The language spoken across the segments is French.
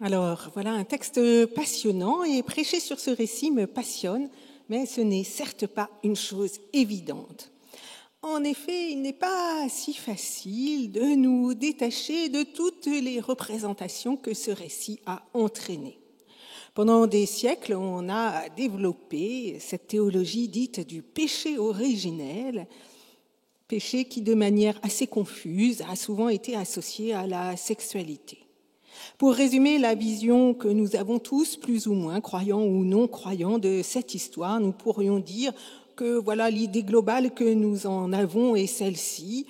Alors, voilà un texte passionnant et prêcher sur ce récit me passionne, mais ce n'est certes pas une chose évidente. En effet, il n'est pas si facile de nous détacher de toutes les représentations que ce récit a entraînées. Pendant des siècles, on a développé cette théologie dite du péché originel, péché qui, de manière assez confuse, a souvent été associé à la sexualité. Pour résumer la vision que nous avons tous, plus ou moins, croyants ou non croyants, de cette histoire, nous pourrions dire que voilà l'idée globale que nous en avons est celle-ci.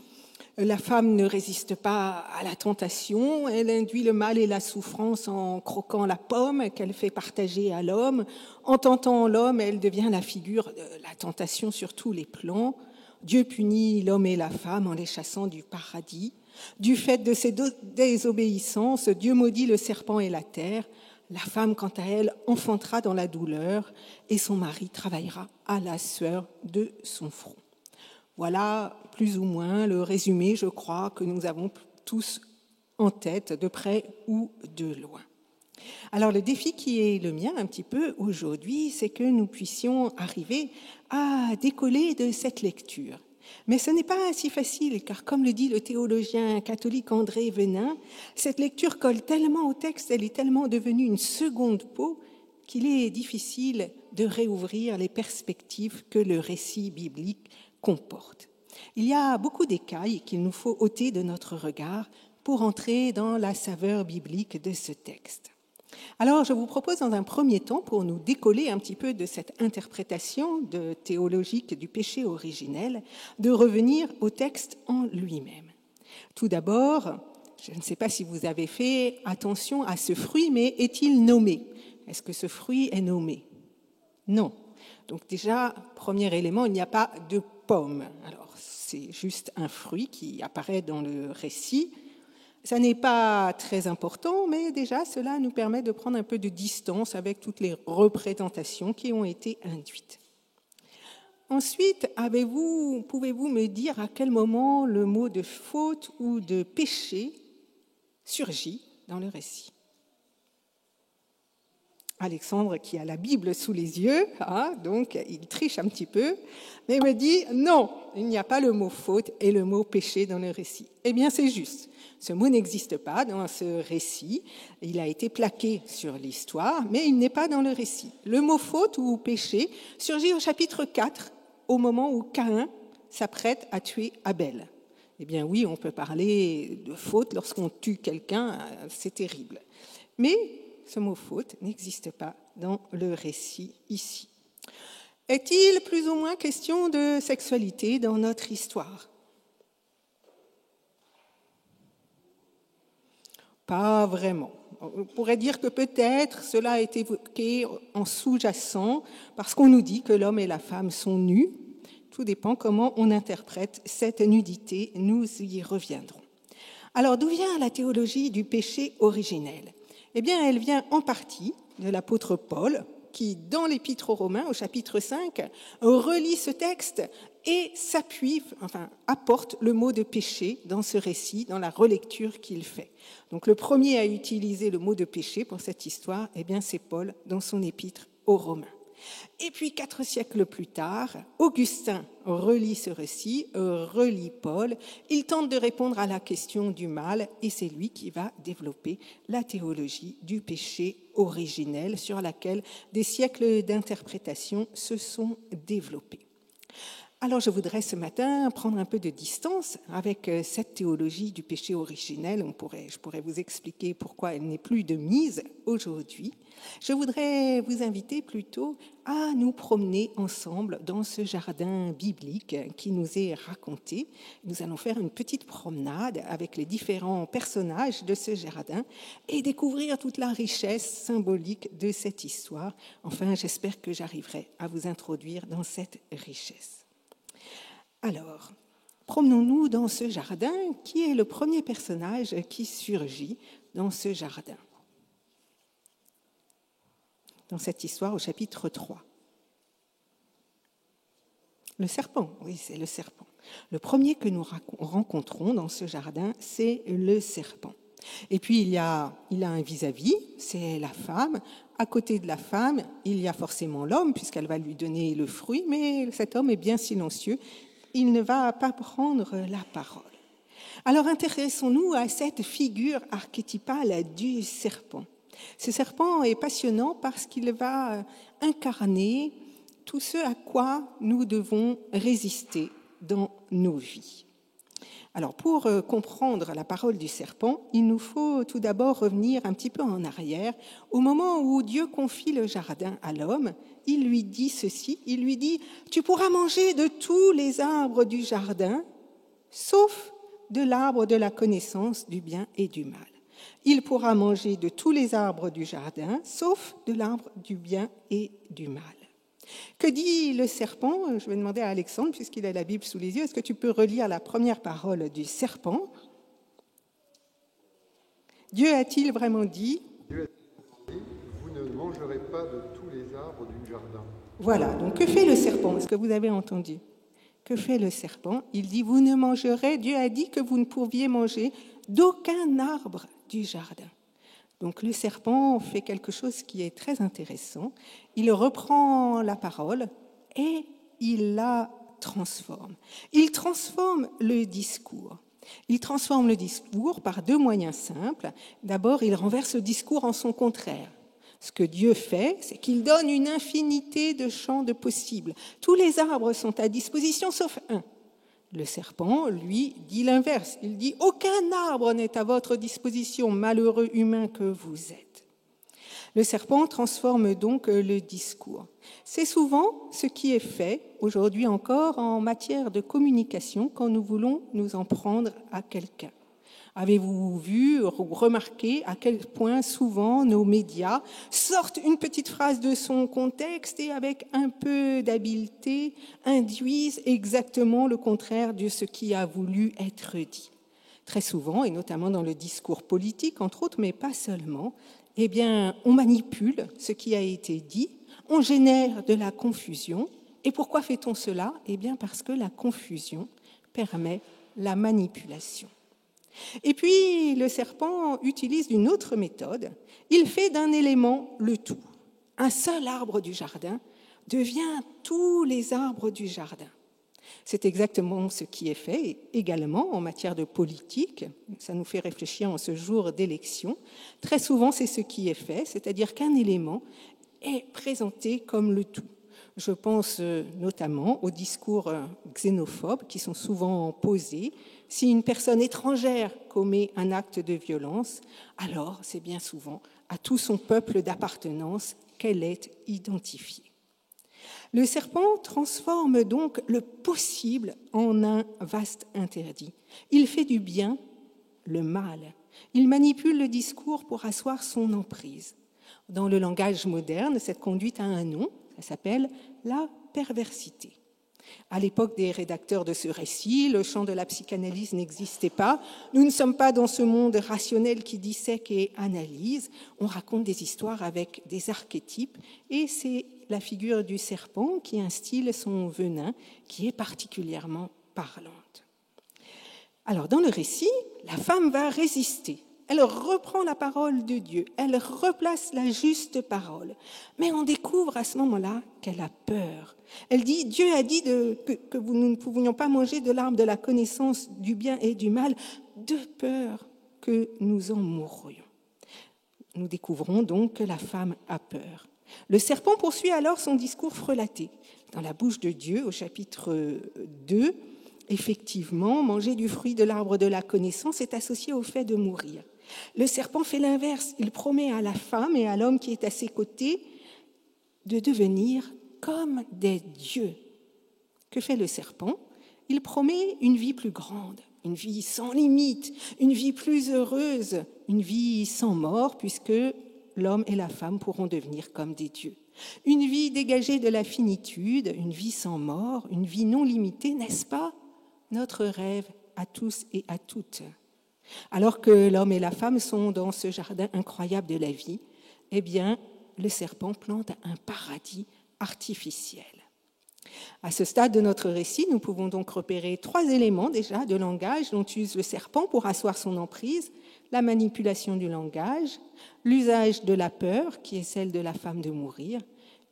La femme ne résiste pas à la tentation, elle induit le mal et la souffrance en croquant la pomme qu'elle fait partager à l'homme. En tentant l'homme, elle devient la figure de la tentation sur tous les plans. Dieu punit l'homme et la femme en les chassant du paradis. Du fait de ces désobéissances, Dieu maudit le serpent et la terre. La femme, quant à elle, enfantera dans la douleur et son mari travaillera à la sueur de son front. Voilà plus ou moins le résumé, je crois, que nous avons tous en tête, de près ou de loin. Alors le défi qui est le mien un petit peu aujourd'hui, c'est que nous puissions arriver à décoller de cette lecture. Mais ce n'est pas si facile, car comme le dit le théologien catholique André Venin, cette lecture colle tellement au texte, elle est tellement devenue une seconde peau, qu'il est difficile de réouvrir les perspectives que le récit biblique comporte. Il y a beaucoup d'écailles qu'il nous faut ôter de notre regard pour entrer dans la saveur biblique de ce texte. Alors, je vous propose dans un premier temps, pour nous décoller un petit peu de cette interprétation théologique du péché originel, de revenir au texte en lui-même. Tout d'abord, je ne sais pas si vous avez fait attention à ce fruit, mais est-il nommé? Est-ce que ce fruit est nommé? Non. Donc déjà, premier élément, il n'y a pas de pomme. Alors, c'est juste un fruit qui apparaît dans le récit. Ça n'est pas très important, mais déjà, cela nous permet de prendre un peu de distance avec toutes les représentations qui ont été induites. Ensuite, pouvez-vous me dire à quel moment le mot de faute ou de péché surgit dans le récit? Alexandre, qui a la Bible sous les yeux, donc il triche un petit peu, mais me dit non, il n'y a pas le mot faute et le mot péché dans le récit. Eh bien, c'est juste. Ce mot n'existe pas dans ce récit. Il a été plaqué sur l'histoire, mais il n'est pas dans le récit. Le mot faute ou péché surgit au chapitre 4, au moment où Caïn s'apprête à tuer Abel. Eh bien oui, on peut parler de faute lorsqu'on tue quelqu'un, c'est terrible. Mais ce mot faute n'existe pas dans le récit ici. Est-il plus ou moins question de sexualité dans notre histoire? Pas vraiment. On pourrait dire que peut-être cela a été évoqué en sous-jacent parce qu'on nous dit que l'homme et la femme sont nus. Tout dépend comment on interprète cette nudité, nous y reviendrons. Alors d'où vient la théologie du péché originel? Eh bien, elle vient en partie de l'apôtre Paul, qui, dans l'Épître aux Romains, au chapitre 5, relit ce texte et apporte le mot de péché dans ce récit, dans la relecture qu'il fait. Donc, le premier à utiliser le mot de péché pour cette histoire, eh bien, c'est Paul dans son Épître aux Romains. Et puis, 4 siècles plus tard, Augustin relit ce récit, relit Paul. Il tente de répondre à la question du mal et c'est lui qui va développer la théologie du péché originel sur laquelle des siècles d'interprétation se sont développés. Alors je voudrais ce matin prendre un peu de distance avec cette théologie du péché originel. Je pourrais vous expliquer pourquoi elle n'est plus de mise aujourd'hui. Je voudrais vous inviter plutôt à nous promener ensemble dans ce jardin biblique qui nous est raconté. Nous allons faire une petite promenade avec les différents personnages de ce jardin et découvrir toute la richesse symbolique de cette histoire. Enfin, j'espère que j'arriverai à vous introduire dans cette richesse. Alors, promenons-nous dans ce jardin. Qui est le premier personnage qui surgit dans ce jardin? Dans cette histoire au chapitre 3. Le serpent, oui, c'est le serpent. Le premier que nous rencontrons dans ce jardin, c'est le serpent. Et puis il a un vis-à-vis, c'est la femme. À côté de la femme, il y a forcément l'homme, puisqu'elle va lui donner le fruit, mais cet homme est bien silencieux. Il ne va pas prendre la parole. Alors intéressons-nous à cette figure archétypale du serpent. Ce serpent est passionnant parce qu'il va incarner tout ce à quoi nous devons résister dans nos vies. Alors, pour comprendre la parole du serpent, il nous faut tout d'abord revenir un petit peu en arrière. Au moment où Dieu confie le jardin à l'homme, il lui dit ceci, il lui dit « Tu pourras manger de tous les arbres du jardin, sauf de l'arbre de la connaissance du bien et du mal. Il pourra manger de tous les arbres du jardin, sauf de l'arbre du bien et du mal. » Que dit le serpent? Je vais demander à Alexandre, puisqu'il a la Bible sous les yeux, est-ce que tu peux relire la première parole du serpent? Dieu a-t-il vraiment dit? Dieu a dit, vous ne mangerez pas de tous les arbres du jardin. Voilà, donc que fait le serpent? Est-ce que vous avez entendu? Que fait le serpent? Il dit, vous ne mangerez, Dieu a dit que vous ne pouviez manger d'aucun arbre du jardin. Donc le serpent fait quelque chose qui est très intéressant. Il reprend la parole et il la transforme. Il transforme le discours. Il transforme le discours par deux moyens simples. D'abord, il renverse le discours en son contraire. Ce que Dieu fait, c'est qu'il donne une infinité de champs de possibles. Tous les arbres sont à disposition sauf un. Le serpent, lui, dit l'inverse. Il dit « Aucun arbre n'est à votre disposition, malheureux humain que vous êtes. » Le serpent transforme donc le discours. C'est souvent ce qui est fait, aujourd'hui encore, en matière de communication, quand nous voulons nous en prendre à quelqu'un. Avez-vous vu ou remarqué à quel point souvent nos médias sortent une petite phrase de son contexte et avec un peu d'habileté induisent exactement le contraire de ce qui a voulu être dit. Très souvent, et notamment dans le discours politique, entre autres, mais pas seulement, eh bien, on manipule ce qui a été dit, on génère de la confusion. Et pourquoi fait-on cela? Eh bien, parce que la confusion permet la manipulation. Et puis, le serpent utilise une autre méthode. Il fait d'un élément le tout. Un seul arbre du jardin devient tous les arbres du jardin. C'est exactement ce qui est fait également en matière de politique. Ça nous fait réfléchir en ce jour d'élection. Très souvent, c'est ce qui est fait, c'est-à-dire qu'un élément est présenté comme le tout. Je pense notamment aux discours xénophobes qui sont souvent posés. Si une personne étrangère commet un acte de violence, alors c'est bien souvent à tout son peuple d'appartenance qu'elle est identifiée. Le serpent transforme donc le possible en un vaste interdit. Il fait du bien le mal. Il manipule le discours pour asseoir son emprise. Dans le langage moderne, cette conduite a un nom, ça s'appelle la perversité. À l'époque des rédacteurs de ce récit, le champ de la psychanalyse n'existait pas. Nous ne sommes pas dans ce monde rationnel qui dissèque et analyse. On raconte des histoires avec des archétypes et c'est la figure du serpent qui instille son venin qui est particulièrement parlante. Alors dans le récit, la femme va résister. Elle reprend la parole de Dieu, elle replace la juste parole. Mais on découvre à ce moment-là qu'elle a peur. Elle dit, Dieu a dit que nous ne pouvions pas manger de l'arbre de la connaissance du bien et du mal, de peur que nous en mourrions. Nous découvrons donc que la femme a peur. Le serpent poursuit alors son discours frelaté. Dans la bouche de Dieu, au chapitre 2, effectivement, manger du fruit de l'arbre de la connaissance est associé au fait de mourir. Le serpent fait l'inverse. Il promet à la femme et à l'homme qui est à ses côtés de devenir comme des dieux. Que fait le serpent? Il promet une vie plus grande, une vie sans limite, une vie plus heureuse, une vie sans mort, puisque l'homme et la femme pourront devenir comme des dieux. Une vie dégagée de la finitude, une vie sans mort, une vie non limitée, n'est-ce pas notre rêve à tous et à toutes? Alors que l'homme et la femme sont dans ce jardin incroyable de la vie, eh bien, le serpent plante un paradis artificiel. À ce stade de notre récit, nous pouvons donc repérer 3 éléments déjà de langage dont use le serpent pour asseoir son emprise. la manipulation du langage, l'usage de la peur, qui est celle de la femme de mourir,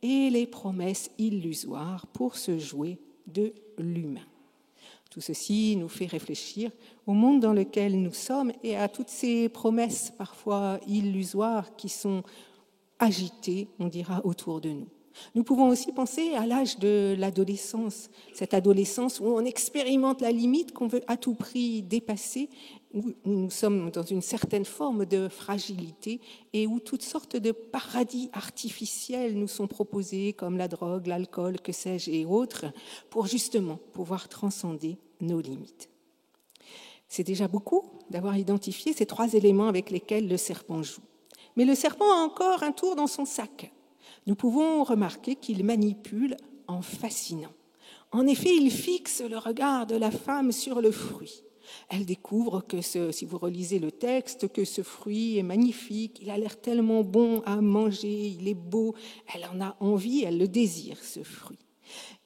et les promesses illusoires pour se jouer de l'humain. Tout ceci nous fait réfléchir au monde dans lequel nous sommes et à toutes ces promesses parfois illusoires qui sont agitées, on dira, autour de nous. Nous pouvons aussi penser à l'âge de l'adolescence, cette adolescence où on expérimente la limite qu'on veut à tout prix dépasser, où nous sommes dans une certaine forme de fragilité et où toutes sortes de paradis artificiels nous sont proposés, comme la drogue, l'alcool, que sais-je, et autres, pour justement pouvoir transcender nos limites. C'est déjà beaucoup d'avoir identifié ces 3 éléments avec lesquels le serpent joue. Mais le serpent a encore un tour dans son sac. Nous pouvons remarquer qu'il manipule en fascinant. En effet, il fixe le regard de la femme sur le fruit. Elle découvre que, si vous relisez le texte, que ce fruit est magnifique, il a l'air tellement bon à manger, il est beau, elle en a envie, elle le désire, ce fruit.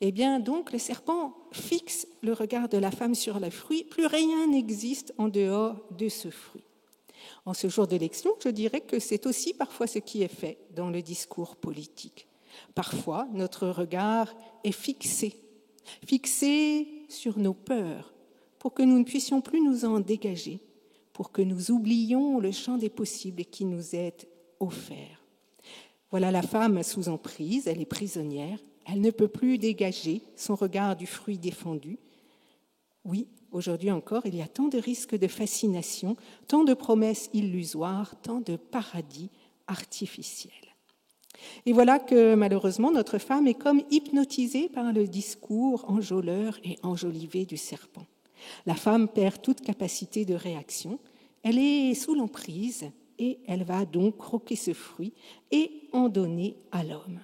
Eh bien, donc, le serpent fixe le regard de la femme sur le fruit, plus rien n'existe en dehors de ce fruit. En ce jour d'élection, je dirais que c'est aussi parfois ce qui est fait dans le discours politique. Parfois, notre regard est fixé sur nos peurs, pour que nous ne puissions plus nous en dégager, pour que nous oublions le champ des possibles qui nous est offert. Voilà la femme sous emprise, elle est prisonnière, elle ne peut plus dégager son regard du fruit défendu. Oui, aujourd'hui encore, il y a tant de risques de fascination, tant de promesses illusoires, tant de paradis artificiels. Et voilà que malheureusement, notre femme est comme hypnotisée par le discours enjôleur et enjolivé du serpent. La femme perd toute capacité de réaction, elle est sous l'emprise et elle va donc croquer ce fruit et en donner à l'homme.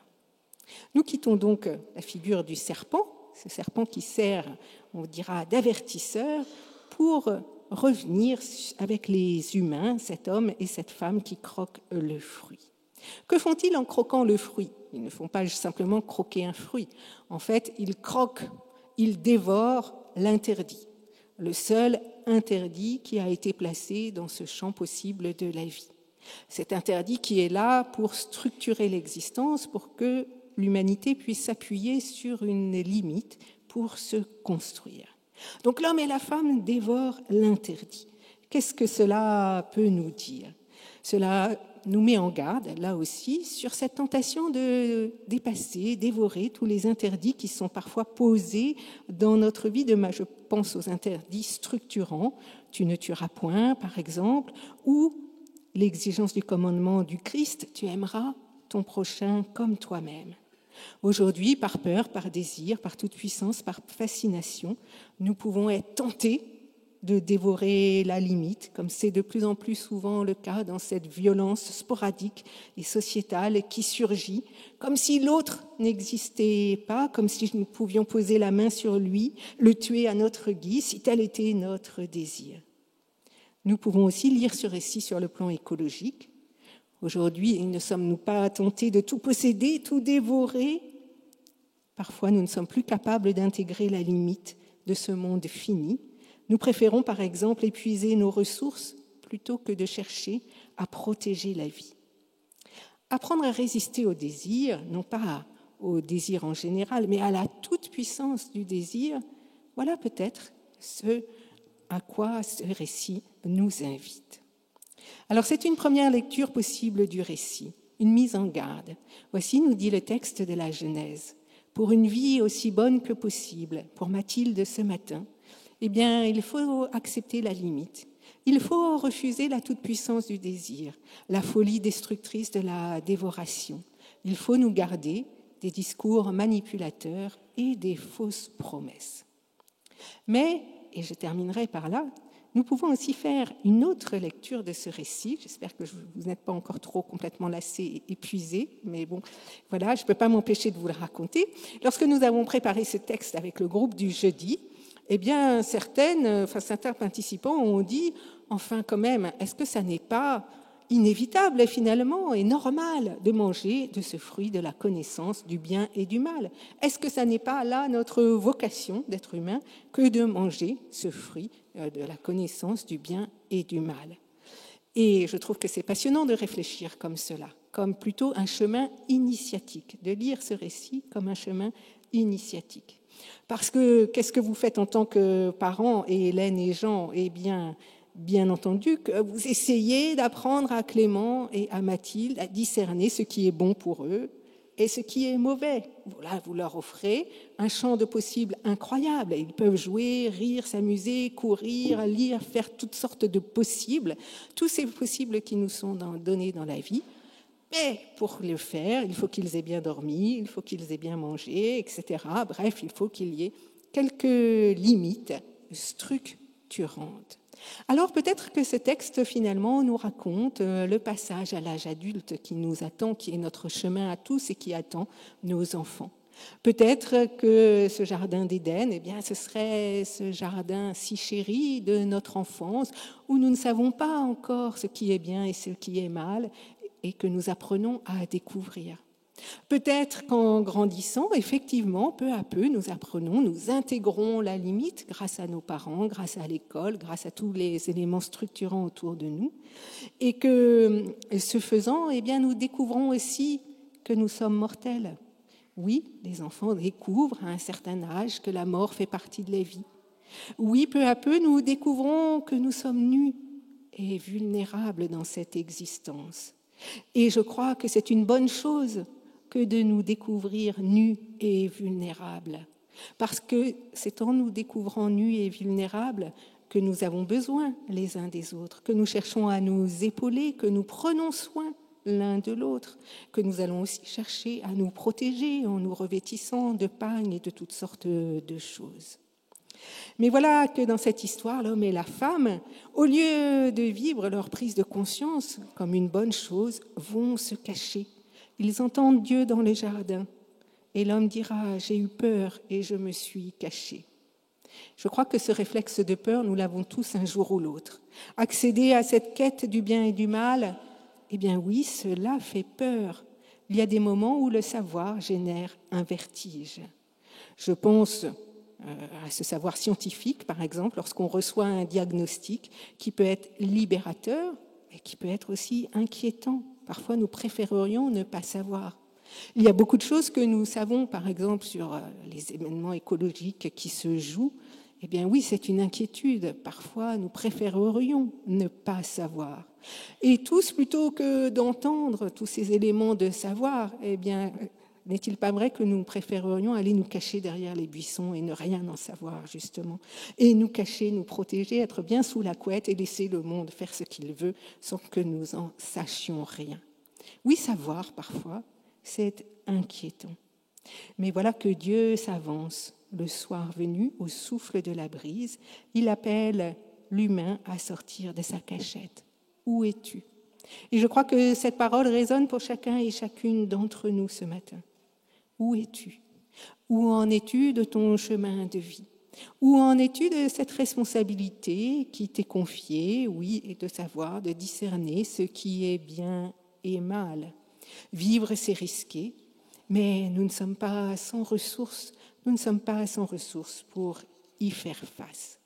Nous quittons donc la figure du serpent, ce serpent qui sert, on dira, d'avertisseur, pour revenir avec les humains, cet homme et cette femme qui croquent le fruit. Que font-ils en croquant le fruit ? Ils ne font pas simplement croquer un fruit. En fait, ils croquent, ils dévorent l'interdit, le seul interdit qui a été placé dans ce champ possible de la vie. Cet interdit qui est là pour structurer l'existence, pour que l'humanité puisse s'appuyer sur une limite pour se construire. Donc l'homme et la femme dévorent l'interdit. Qu'est-ce que cela peut nous dire ? Cela nous met en garde, là aussi, sur cette tentation de dépasser, dévorer tous les interdits qui sont parfois posés dans notre vie. Je pense aux interdits structurants, tu ne tueras point, par exemple, ou l'exigence du commandement du Christ, tu aimeras ton prochain comme toi-même. Aujourd'hui, par peur, par désir, par toute puissance, par fascination, nous pouvons être tentés de dévorer la limite, comme c'est de plus en plus souvent le cas dans cette violence sporadique et sociétale qui surgit, comme si l'autre n'existait pas, comme si nous pouvions poser la main sur lui, le tuer à notre guise, si tel était notre désir. Nous pouvons aussi lire ce récit sur le plan écologique. Aujourd'hui, ne sommes-nous pas tentés de tout posséder, tout dévorer ? Parfois, nous ne sommes plus capables d'intégrer la limite de ce monde fini. Nous préférons, par exemple, épuiser nos ressources plutôt que de chercher à protéger la vie. Apprendre à résister au désir, non pas au désir en général, mais à la toute-puissance du désir, voilà peut-être ce à quoi ce récit nous invite. Alors, c'est une première lecture possible du récit, une mise en garde. Voici, nous dit le texte de la Genèse. Pour une vie aussi bonne que possible, pour Mathilde ce matin, eh bien, il faut accepter la limite. Il faut refuser la toute-puissance du désir, la folie destructrice de la dévoration. Il faut nous garder des discours manipulateurs et des fausses promesses. Mais, et je terminerai par là, nous pouvons aussi faire une autre lecture de ce récit. J'espère que vous n'êtes pas encore trop complètement lassés et épuisés, mais bon, voilà, je ne peux pas m'empêcher de vous le raconter. Lorsque nous avons préparé ce texte avec le groupe du jeudi, eh bien, certains participants ont dit, enfin quand même, est-ce que ça n'est pas inévitable finalement et normal de manger de ce fruit de la connaissance du bien et du mal ? Est-ce que ça n'est pas là notre vocation d'être humain que de manger ce fruit de la connaissance du bien et du mal ? Et je trouve que c'est passionnant de réfléchir comme cela, comme plutôt un chemin initiatique, de lire ce récit comme un chemin initiatique. Parce que qu'est-ce que vous faites en tant que parents, et Hélène et Jean? Eh bien entendu, que vous essayez d'apprendre à Clément et à Mathilde à discerner ce qui est bon pour eux et ce qui est mauvais. Voilà, vous leur offrez un champ de possibles incroyable. Ils peuvent jouer, rire, s'amuser, courir, lire, faire toutes sortes de possibles, tous ces possibles qui nous sont donnés dans la vie. Mais pour le faire, il faut qu'ils aient bien dormi, il faut qu'ils aient bien mangé, etc. Bref, il faut qu'il y ait quelques limites structurantes. Alors peut-être que ce texte finalement nous raconte le passage à l'âge adulte qui nous attend, qui est notre chemin à tous et qui attend nos enfants. Peut-être que ce jardin d'Éden, eh bien, ce serait ce jardin si chéri de notre enfance où nous ne savons pas encore ce qui est bien et ce qui est mal et que nous apprenons à découvrir. Peut-être qu'en grandissant, effectivement, peu à peu, nous apprenons, nous intégrons la limite grâce à nos parents, grâce à l'école, grâce à tous les éléments structurants autour de nous, et que, ce faisant, eh bien, nous découvrons aussi que nous sommes mortels. Oui, les enfants découvrent à un certain âge que la mort fait partie de la vie. Oui, peu à peu, nous découvrons que nous sommes nus et vulnérables dans cette existence. Et je crois que c'est une bonne chose que de nous découvrir nus et vulnérables. Parce que c'est en nous découvrant nus et vulnérables que nous avons besoin les uns des autres, que nous cherchons à nous épauler, que nous prenons soin l'un de l'autre, que nous allons aussi chercher à nous protéger en nous revêtissant de pagnes et de toutes sortes de choses. Mais voilà que dans cette histoire, l'homme et la femme, au lieu de vivre leur prise de conscience comme une bonne chose, vont se cacher. Ils entendent Dieu dans les jardins. Et l'homme dira « J'ai eu peur et je me suis caché ». Je crois que ce réflexe de peur, nous l'avons tous un jour ou l'autre. Accéder à cette quête du bien et du mal, eh bien oui, cela fait peur. Il y a des moments où le savoir génère un vertige. Je pense à ce savoir scientifique, par exemple, lorsqu'on reçoit un diagnostic qui peut être libérateur, mais qui peut être aussi inquiétant. Parfois, nous préférerions ne pas savoir. Il y a beaucoup de choses que nous savons, par exemple, sur les événements écologiques qui se jouent. Eh bien oui, c'est une inquiétude. Parfois, nous préférerions ne pas savoir. Et tous, plutôt que d'entendre tous ces éléments de savoir, eh bien, n'est-il pas vrai que nous préférerions aller nous cacher derrière les buissons et ne rien en savoir, justement, et nous cacher, nous protéger, être bien sous la couette et laisser le monde faire ce qu'il veut sans que nous en sachions rien. Oui, savoir, parfois, c'est inquiétant. Mais voilà que Dieu s'avance. Le soir venu, au souffle de la brise, il appelle l'humain à sortir de sa cachette. Où es-tu ? Et je crois que cette parole résonne pour chacun et chacune d'entre nous ce matin. Où es-tu ? Où en es-tu de ton chemin de vie ? Où en es-tu de cette responsabilité qui t'est confiée, oui, et de savoir, de discerner ce qui est bien et mal ? Vivre, c'est risquer, mais nous ne sommes pas sans ressources, pour y faire face.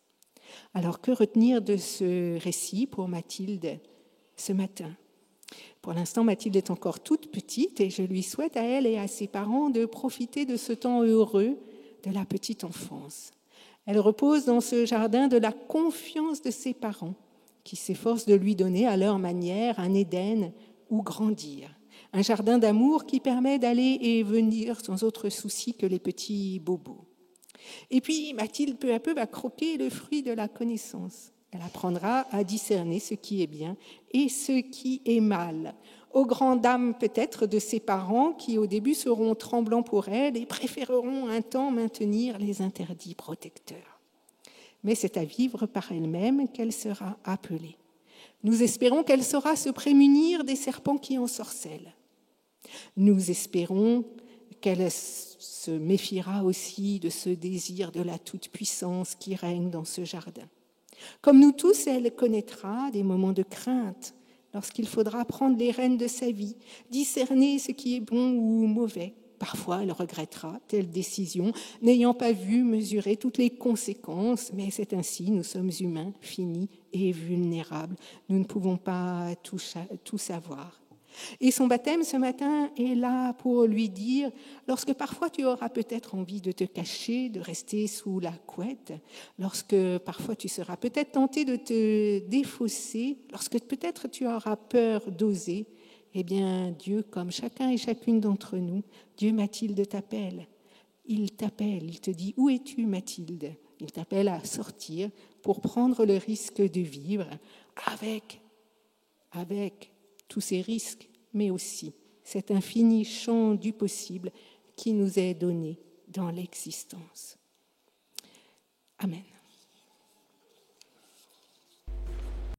Alors, que retenir de ce récit pour Mathilde ce matin ? Pour l'instant, Mathilde est encore toute petite et je lui souhaite à elle et à ses parents de profiter de ce temps heureux de la petite enfance. Elle repose dans ce jardin de la confiance de ses parents qui s'efforcent de lui donner à leur manière un Éden où grandir. Un jardin d'amour qui permet d'aller et venir sans autre souci que les petits bobos. Et puis, Mathilde, peu à peu, va croquer le fruit de la connaissance. Elle apprendra à discerner ce qui est bien et ce qui est mal. Aux grandes dames, peut-être, de ses parents qui, au début, seront tremblants pour elle et préféreront un temps maintenir les interdits protecteurs. Mais c'est à vivre par elle-même qu'elle sera appelée. Nous espérons qu'elle saura se prémunir des serpents qui ensorcellent. Nous espérons qu'elle se méfiera aussi de ce désir de la toute-puissance qui règne dans ce jardin. Comme nous tous, elle connaîtra des moments de crainte lorsqu'il faudra prendre les rênes de sa vie, discerner ce qui est bon ou mauvais, parfois elle regrettera telle décision, n'ayant pas vu mesurer toutes les conséquences, mais c'est ainsi, nous sommes humains, finis et vulnérables. Nous ne pouvons pas tout savoir. Et son baptême ce matin est là pour lui dire, lorsque parfois tu auras peut-être envie de te cacher, de rester sous la couette, lorsque parfois tu seras peut-être tenté de te défausser, lorsque peut-être tu auras peur d'oser, eh bien Dieu, comme chacun et chacune d'entre nous, Dieu Mathilde t'appelle. Il t'appelle, il te dit, où es-tu Mathilde ? Il t'appelle à sortir pour prendre le risque de vivre avec tous ces risques, mais aussi cet infini champ du possible qui nous est donné dans l'existence. Amen.